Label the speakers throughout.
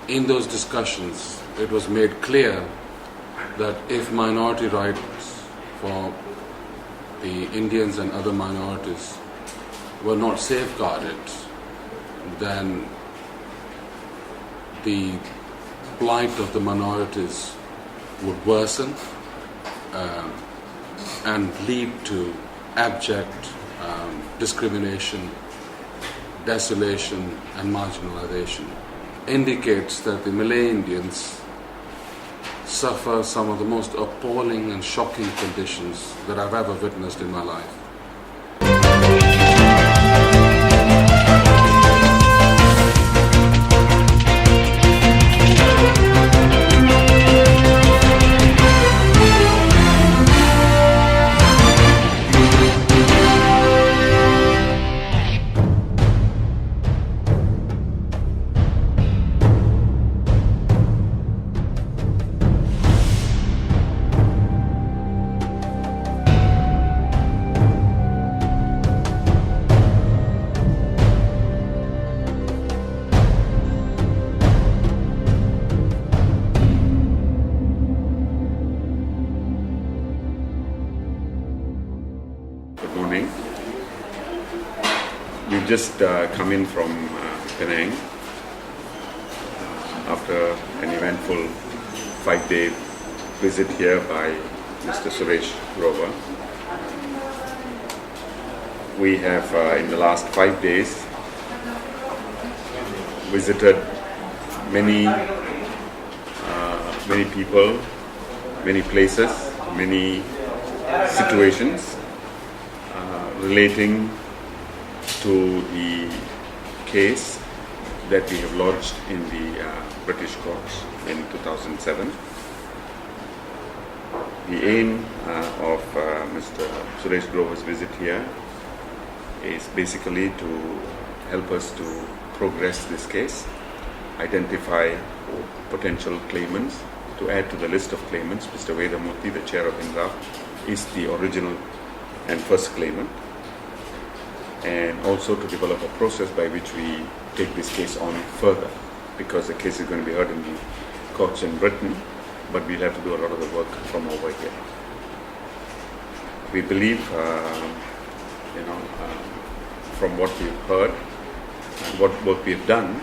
Speaker 1: In those discussions, it was made clear that if minority rights for the Indians and other minorities were not safeguarded, then the plight of the minorities would worsen and lead to abject discrimination, desolation and marginalization. Indicates that the Malay Indians suffer some of the most appalling and shocking conditions that I've ever witnessed in my life.
Speaker 2: Good morning. We've just come in from Penang after an eventful 5-day visit here by Mr. Suresh Grover. We have in the last 5 days visited many people, many places, many situations relating to the case that we have lodged in the British courts in 2007. The aim of Mr. Suresh Grover's visit here is basically to help us to progress this case, identify potential claimants, to add to the list of claimants. Mr. Vedamurthy, the chair of Hindraf, is the original and first claimant, and also to develop a process by which we take this case on further, because the case is going to be heard in the courts in Britain, but we'll have to do a lot of the work from over here. We believe, from what we've heard and what work we've done,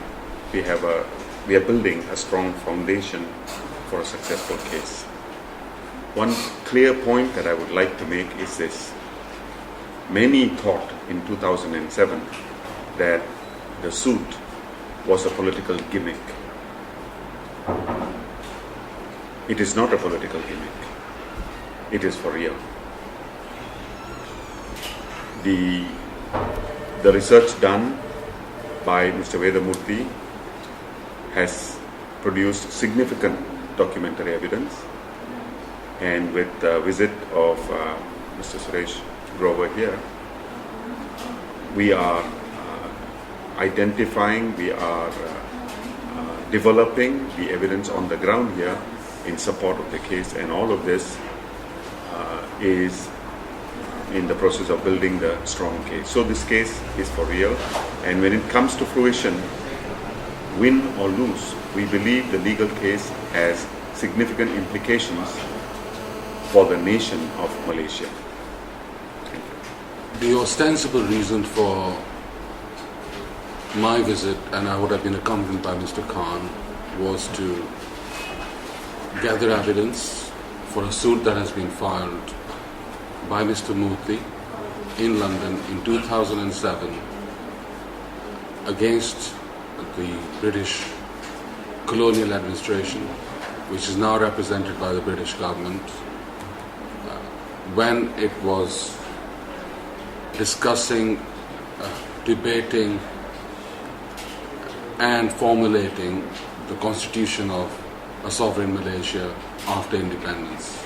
Speaker 2: we are building a strong foundation for a successful case. One clear point that I would like to make is this. Many thought in 2007 that the suit was a political gimmick. It is not a political gimmick. It is for real. The research done by Mr. Vedamurthy has produced significant documentary evidence, and with the visit of Mr. Suresh Grover here, we are identifying, we are developing the evidence on the ground here in support of the case, and all of this is in the process of building the strong case. So this case is for real, and when it comes to fruition, win or lose, we believe the legal case has significant implications for the nation of Malaysia.
Speaker 1: The ostensible reason for my visit, and I would have been accompanied by Mr. Khan, was to gather evidence for a suit that has been filed by Mr. Murthy in London in 2007 against the British Colonial administration, which is now represented by the British government, when it was discussing, debating and formulating the constitution of a sovereign Malaysia after independence.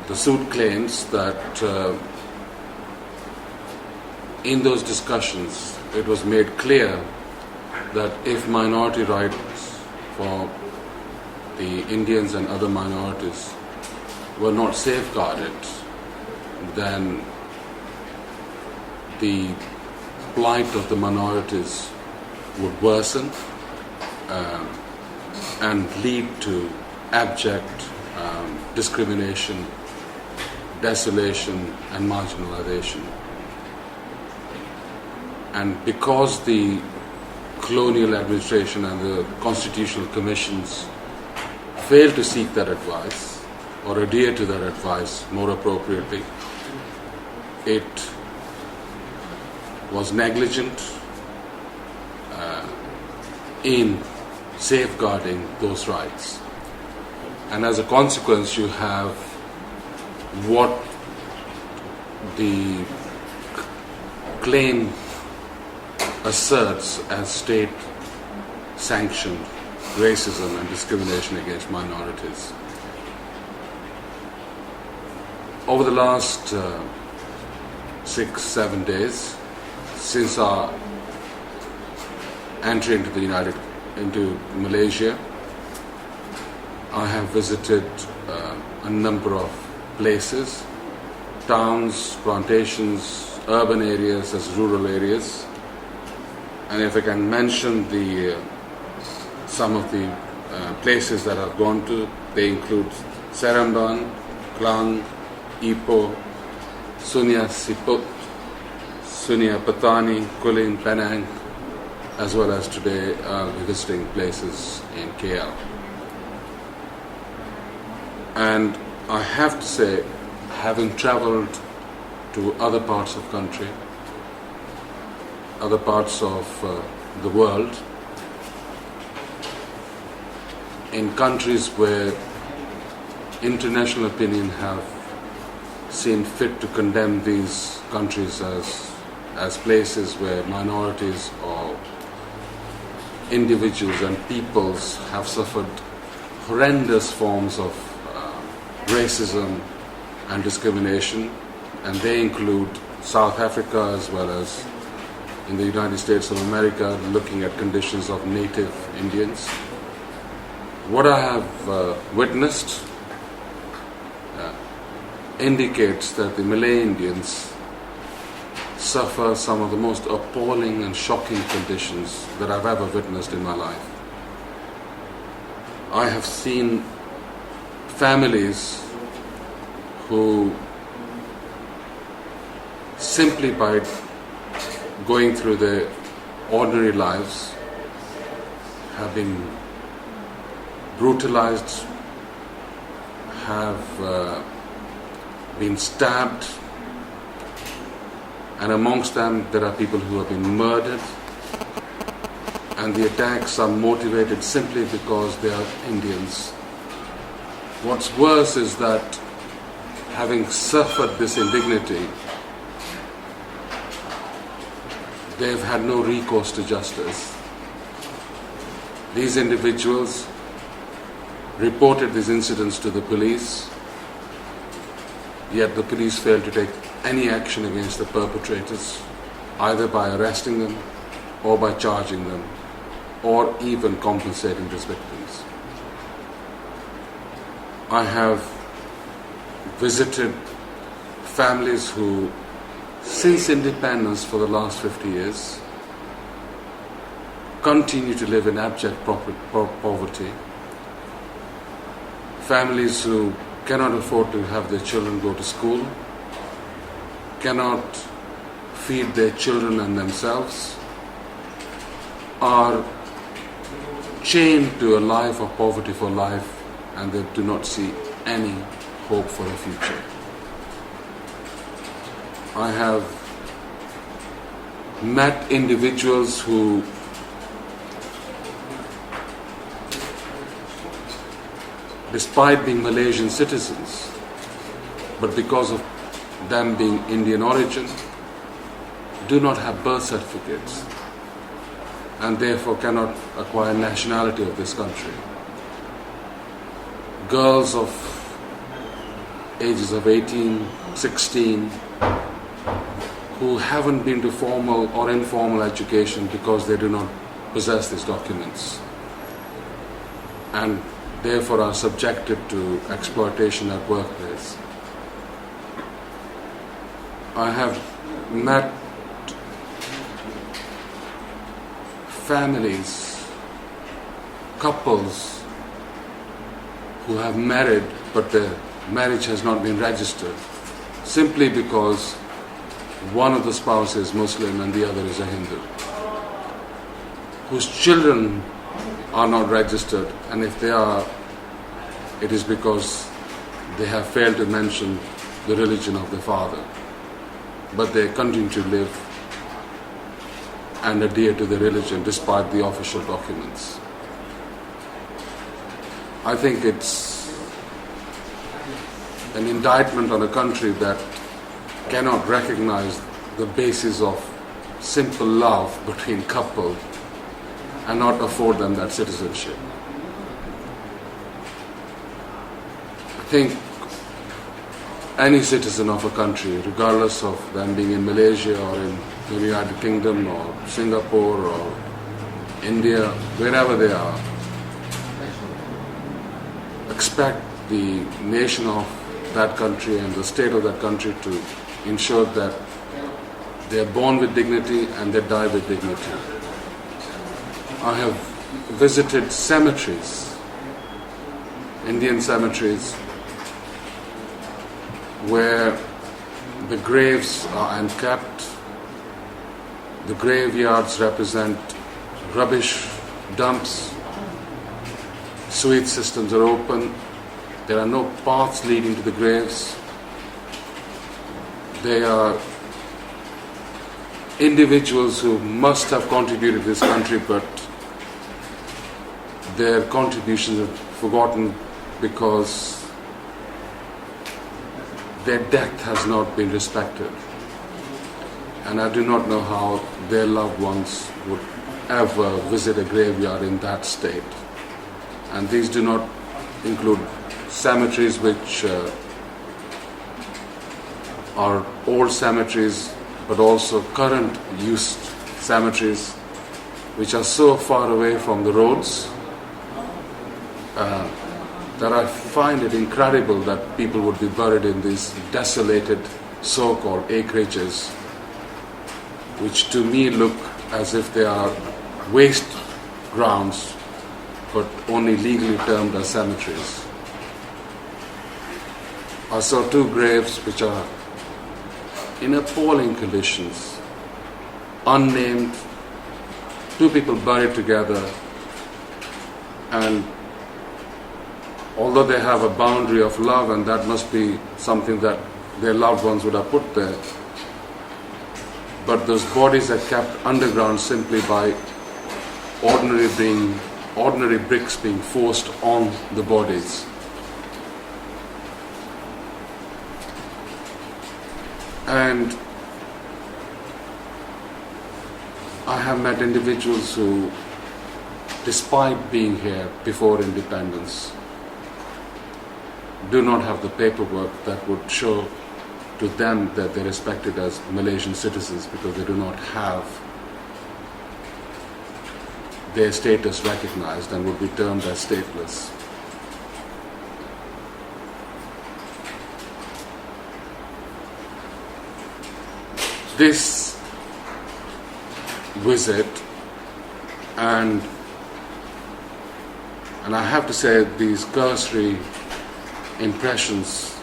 Speaker 1: The suit claims that in those discussions it was made clear that if minority rights for the Indians and other minorities were not safeguarded, then the plight of the minorities would worsen and lead to abject discrimination, desolation, and marginalization. And because the colonial administration and the constitutional commissions failed to seek that advice or adhere to that advice more appropriately, it was negligent in safeguarding those rights. And as a consequence, you have what the claim asserts as state-sanctioned racism and discrimination against minorities. Over the last 6-7 days, since our entry into Malaysia, I have visited a number of places, towns, plantations, urban areas as rural areas. And if I can mention some of the places that I've gone to, they include Seremban, Klang, Ipoh, Sunia Siput, Sunia Patani, Kulin, Penang, as well as today I'll be visiting places in KL. And I have to say, having traveled to other parts of the country, other parts of the world, in countries where international opinion have seen fit to condemn these countries as places where minorities or individuals and peoples have suffered horrendous forms of racism and discrimination, and they include South Africa as well as in the United States of America, looking at conditions of native Indians. What I have witnessed indicates that the Malay Indians suffer some of the most appalling and shocking conditions that I've ever witnessed in my life. I have seen families who simply by going through their ordinary lives have been brutalized, have been stabbed, and amongst them there are people who have been murdered, and the attacks are motivated simply because they are Indians. What's worse is that having suffered this indignity, they've had no recourse to justice. These individuals reported these incidents to the police, yet the police failed to take any action against the perpetrators, either by arresting them or by charging them, or even compensating these victims. I have visited families who, since independence for the last 50 years, continue to live in abject poverty. Families who cannot afford to have their children go to school, cannot feed their children and themselves, are chained to a life of poverty for life, and they do not see any hope for a future. I have met individuals who despite being Malaysian citizens, but because of them being Indian origin, do not have birth certificates and therefore cannot acquire nationality of this country. Girls of ages of 18, 16, who haven't been to formal or informal education because they do not possess these documents, and therefore are subjected to exploitation at workplace. I have met families, couples who have married but their marriage has not been registered simply because one of the spouses is Muslim and the other is a Hindu, whose children are not registered, and if they are, it is because they have failed to mention the religion of their father, but they continue to live and adhere to the religion despite the official documents. I think it's an indictment on a country that cannot recognize the basis of simple love between couple and not afford them that citizenship. I think any citizen of a country, regardless of them being in Malaysia or in the United Kingdom or Singapore or India, wherever they are, expect the nation of that country and the state of that country to ensure that they are born with dignity and they die with dignity. I have visited cemeteries, Indian cemeteries, where the graves are unkept, the graveyards represent rubbish dumps, sewage systems are open, there are no paths leading to the graves. They are individuals who must have contributed to this country, but their contributions are forgotten because their death has not been respected. And I do not know how their loved ones would ever visit a graveyard in that state. And these do not include cemeteries which are old cemeteries, but also current used cemeteries which are so far away from the roads that I find it incredible that people would be buried in these desolated so-called acreages, which to me look as if they are waste grounds but only legally termed as cemeteries. I saw two graves which are in appalling conditions, unnamed, two people buried together, and although they have a boundary of love, and that must be something that their loved ones would have put there, but those bodies are kept underground simply by ordinary bricks being forced on the bodies. And I have met individuals who, despite being here before independence, do not have the paperwork that would show to them that they're respected as Malaysian citizens, because they do not have their status recognized and would be termed as stateless. This visit, and I have to say, these cursory impressions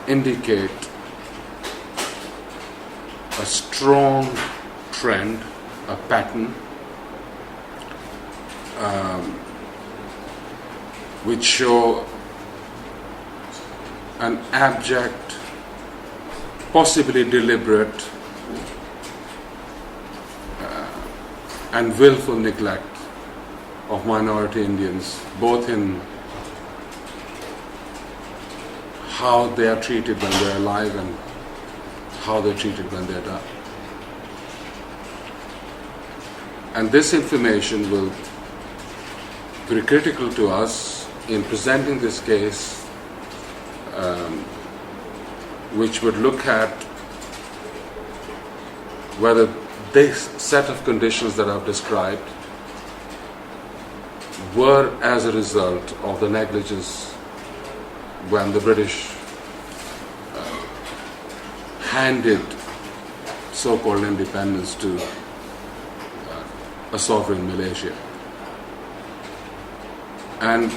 Speaker 1: indicate a strong trend, a pattern, which show an abject, possibly deliberate and willful neglect of minority Indians, both in how they are treated when they are alive and how they are treated when they are dead. And this information will be critical to us in presenting this case, which would look at whether this set of conditions that I've described were as a result of the negligence when the British handed so-called independence to a sovereign Malaysia. And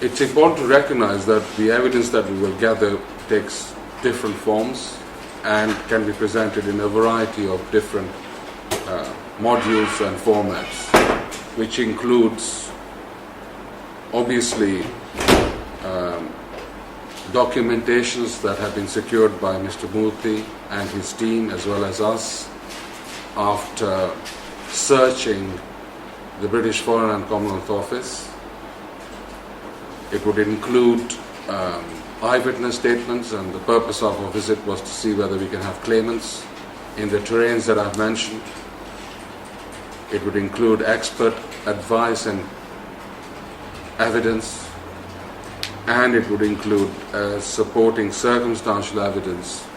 Speaker 1: it's important to recognize that the evidence that we will gather takes different forms and can be presented in a variety of different modules and formats, which includes obviously documentations that have been secured by Mr. Murthy and his team as well as us after searching the British Foreign and Commonwealth Office. It would include eyewitness statements, and the purpose of our visit was to see whether we can have claimants in the terrains that I've mentioned. It would include expert advice and evidence, and it would include supporting circumstantial evidence,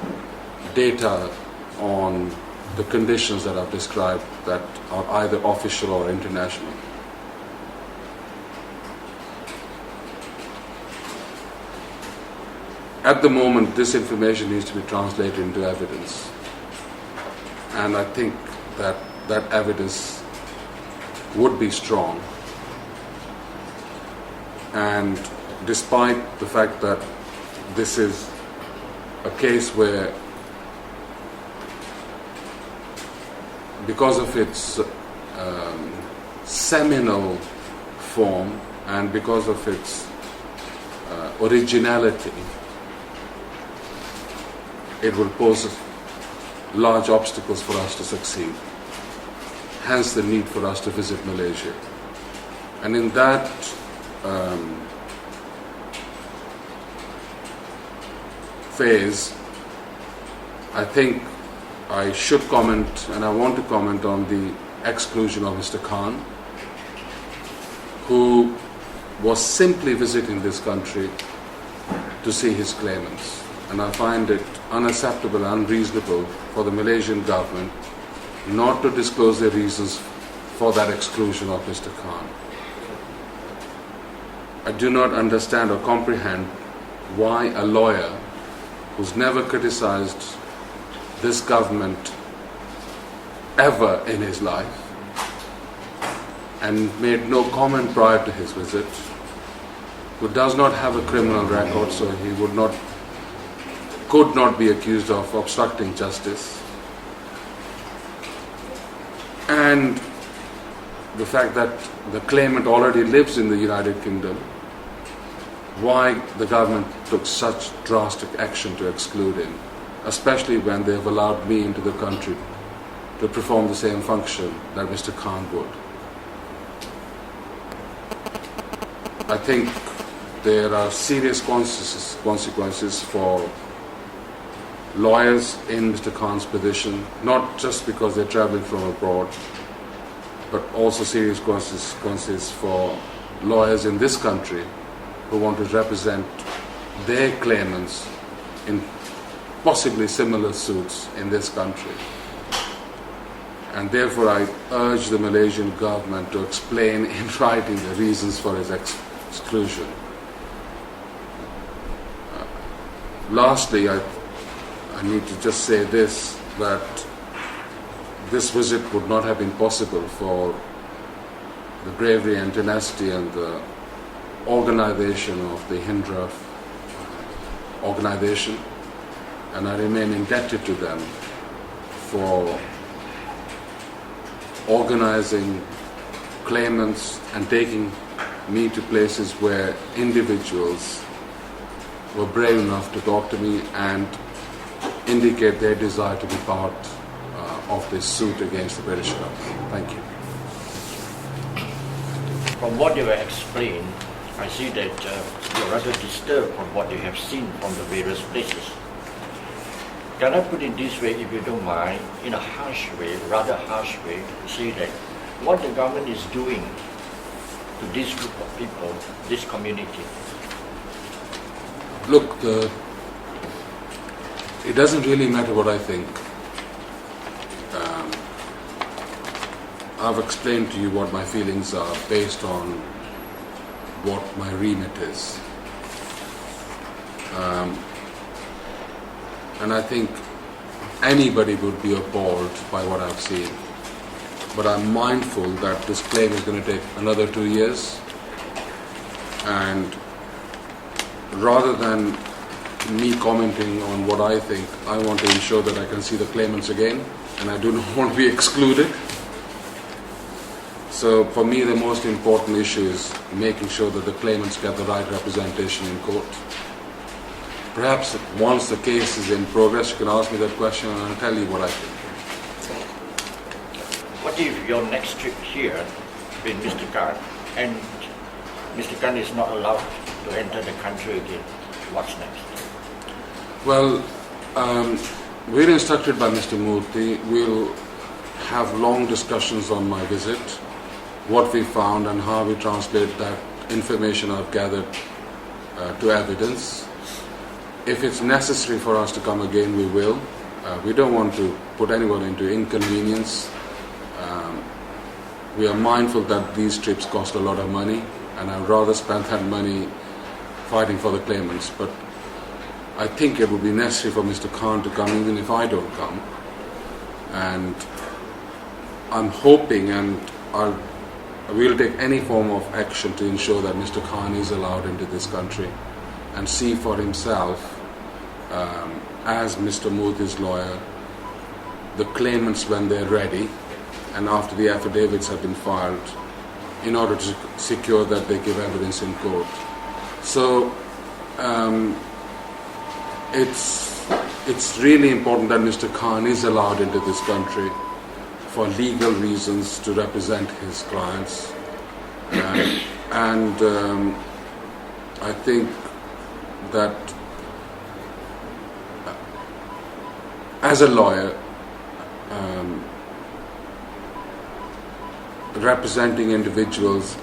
Speaker 1: data on the conditions that I've described that are either official or international. At the moment, this information needs to be translated into evidence, and I think that that evidence would be strong. And despite the fact that this is a case where, because of its seminal form and because of its originality, it will pose large obstacles for us to succeed. Hence the need for us to visit Malaysia. And in that phase, I think I should comment, and I want to comment on the exclusion of Mr. Khan, who was simply visiting this country to see his claimants. And I find it unacceptable and unreasonable for the Malaysian government not to disclose the reasons for that exclusion of Mr. Khan. I do not understand or comprehend why a lawyer who's never criticized this government ever in his life and made no comment prior to his visit, who does not have a criminal record, so he could not be accused of obstructing justice, and the fact that the claimant already lives in the United Kingdom, why the government took such drastic action to exclude him, especially when they have allowed me into the country to perform the same function that Mr. Khan would. I think there are serious consequences for lawyers in Mr. Khan's position, not just because they're traveling from abroad, but also serious consequences for lawyers in this country who want to represent their claimants in possibly similar suits in this country. And therefore I urge the Malaysian government to explain in writing the reasons for his exclusion. Lastly, I need to just say this, that this visit would not have been possible for the bravery and tenacity and the organization of the Hindraf organization, and I remain indebted to them for organizing claimants and taking me to places where individuals were brave enough to talk to me and indicate their desire to be part of this suit against the British government. Thank you.
Speaker 3: From what you have explained, I see that you're rather disturbed from what you have seen from the various places. Can I put it this way, if you don't mind, in a harsh way, rather harsh way, to say that what the government is doing to this group of people, this community?
Speaker 1: Look, it doesn't really matter what I think. I've explained to you what my feelings are based on what my remit is. And I think anybody would be appalled by what I've seen. but I'm mindful that this claim is going to take another 2 years. And rather than me commenting on what I think, I want to ensure that I can see the claimants again, and I do not want to be excluded. So for me, the most important issue is making sure that the claimants get the right representation in court. Perhaps once the case is in progress, you can ask me that question and I'll tell you what I think.
Speaker 3: What if your next trip here with Mr. Khan and Mr. Khan is not allowed to enter the country again? What's next?
Speaker 1: Well, we're instructed by Mr. Murthy. We'll have long discussions on my visit, what we found and how we translate that information I've gathered to evidence. If it's necessary for us to come again, we will. We don't want to put anyone into inconvenience. We are mindful that these trips cost a lot of money, and I'd rather spend that money fighting for the claimants. But I think it would be necessary for Mr. Khan to come even if I don't come. And I'm hoping, and we'll take any form of action to ensure that Mr. Khan is allowed into this country and see for himself, as Mr. Murthy's lawyer, the claimants when they're ready and after the affidavits have been filed, in order to secure that they give evidence in court. So it's really important that Mr. Khan is allowed into this country for legal reasons to represent his clients. And I think that as a lawyer, representing individuals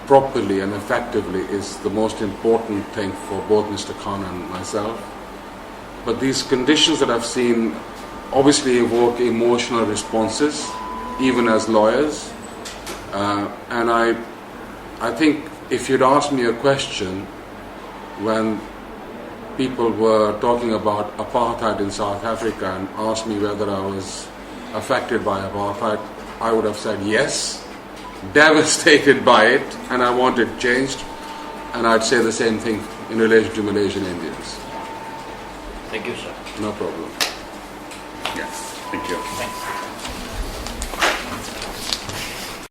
Speaker 1: properly and effectively is the most important thing for both Mr. Khan and myself. But these conditions that I've seen obviously evoke emotional responses, even as lawyers. And I think if you'd asked me a question when people were talking about apartheid in South Africa and asked me whether I was affected by apartheid, I would have said yes, devastated by it, and I want it changed. And I'd say the same thing in relation to Malaysian Indians.
Speaker 3: Thank you, sir.
Speaker 1: No problem.
Speaker 2: Yes, thank you.
Speaker 3: Thanks.